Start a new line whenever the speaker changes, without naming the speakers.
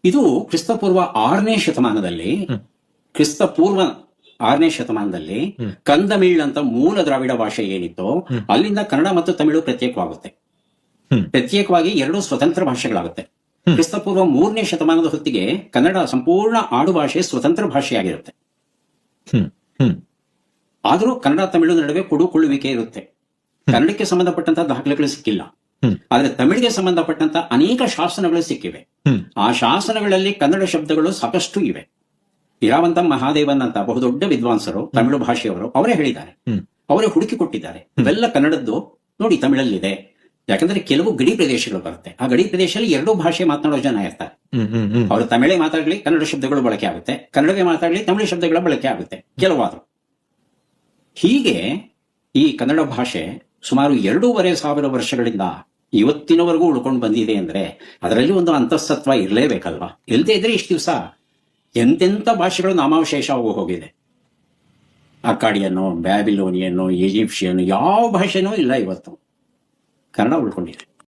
ಇದು ಕ್ರಿಸ್ತಪೂರ್ವ 6ನೇ ಶತಮಾನದಲ್ಲಿ ಕ್ರಿಸ್ತಪೂರ್ವ 6ನೇ ಶತಮಾನದಲ್ಲಿ ಕಂದಮಿಳ್ ಅಂತ ಮೂಲ ದ್ರಾವಿಡ ಭಾಷೆ ಏನಿತ್ತೋ ಅಲ್ಲಿಂದ ಕನ್ನಡ ಮತ್ತು ತಮಿಳು ಪ್ರತ್ಯೇಕವಾಗುತ್ತೆ. ಪ್ರತ್ಯೇಕವಾಗಿ ಎರಡು ಸ್ವತಂತ್ರ ಭಾಷೆಗಳಾಗುತ್ತೆ. ಕ್ರಿಸ್ತಪೂರ್ವ 3ನೇ ಶತಮಾನದ ಹೊತ್ತಿಗೆ ಕನ್ನಡ ಸಂಪೂರ್ಣ ಆಡು ಭಾಷೆ ಸ್ವತಂತ್ರ ಭಾಷೆಯಾಗಿರುತ್ತೆ. ಆದರೂ ಕನ್ನಡ ತಮಿಳು ನಡುವೆ ಕೊಡುಕೊಳ್ಳುವಿಕೆ ಇರುತ್ತೆ. ಕನ್ನಡಕ್ಕೆ ಸಂಬಂಧಪಟ್ಟಂತ ದಾಖಲೆಗಳು ಸಿಕ್ಕಿಲ್ಲ, ಆದ್ರೆ ತಮಿಳಿಗೆ ಸಂಬಂಧಪಟ್ಟಂತ ಅನೇಕ ಶಾಸನಗಳು ಸಿಕ್ಕಿವೆ. ಆ ಶಾಸನಗಳಲ್ಲಿ ಕನ್ನಡ ಶಬ್ದಗಳು ಸಾಕಷ್ಟು ಇವೆ. ಇರಾವಂತ ಮಹಾದೇವನ್ ಅಂತ ಬಹುದೊಡ್ಡ ವಿದ್ವಾಂಸರು ತಮಿಳು ಭಾಷೆಯವರು ಅವರೇ ಹೇಳಿದ್ದಾರೆ, ಅವರೇ ಹುಡುಕಿ ಕೊಟ್ಟಿದ್ದಾರೆ. ಇವೆಲ್ಲ ಕನ್ನಡದ್ದು ನೋಡಿ ತಮಿಳಲ್ಲಿದೆ. ಯಾಕಂದ್ರೆ ಕೆಲವು ಗಡಿ ಪ್ರದೇಶಗಳು ಬರುತ್ತೆ, ಆ ಗಡಿ ಪ್ರದೇಶದಲ್ಲಿ ಎರಡೂ ಭಾಷೆ ಮಾತನಾಡೋ ಜನ ಇರ್ತಾರೆ. ಅವರು ತಮಿಳೇ ಮಾತಾಡ್ಲಿ ಕನ್ನಡ ಶಬ್ದಗಳು ಬಳಕೆ ಆಗುತ್ತೆ, ಕನ್ನಡವೇ ಮಾತಾಡ್ಲಿ ತಮಿಳು ಶಬ್ದಗಳ ಬಳಕೆ ಆಗುತ್ತೆ ಕೆಲವಾದ್ರು. ಹೀಗೆ ಈ ಕನ್ನಡ ಭಾಷೆ ಸುಮಾರು 2,500 ವರ್ಷಗಳಿಂದ ಇವತ್ತಿನವರೆಗೂ ಉಳ್ಕೊಂಡು ಬಂದಿದೆ ಅಂದ್ರೆ ಅದರಲ್ಲಿ ಒಂದು ಅಂತಃಸತ್ವ ಇರಲೇಬೇಕಲ್ವಾ? ಇಲ್ಲದೆ ಇದ್ರೆ ಇಷ್ಟು ದಿವಸ ಎಂತೆಂಥ ಭಾಷೆಗಳು ನಾಮಾವಶೇಷ ಹೋಗಿದೆ. ಅಕ್ಕಾಡಿಯನ್ನು, ಬ್ಯಾಬಿಲೋನಿಯನ್ನು, ಈಜಿಪ್ಷಿಯನ್ನು ಯಾವ ಭಾಷೆನೂ ಇಲ್ಲ. ಇವತ್ತು ಕನ್ನಡ ಉಳ್ಕೊಂಡಿದೆ.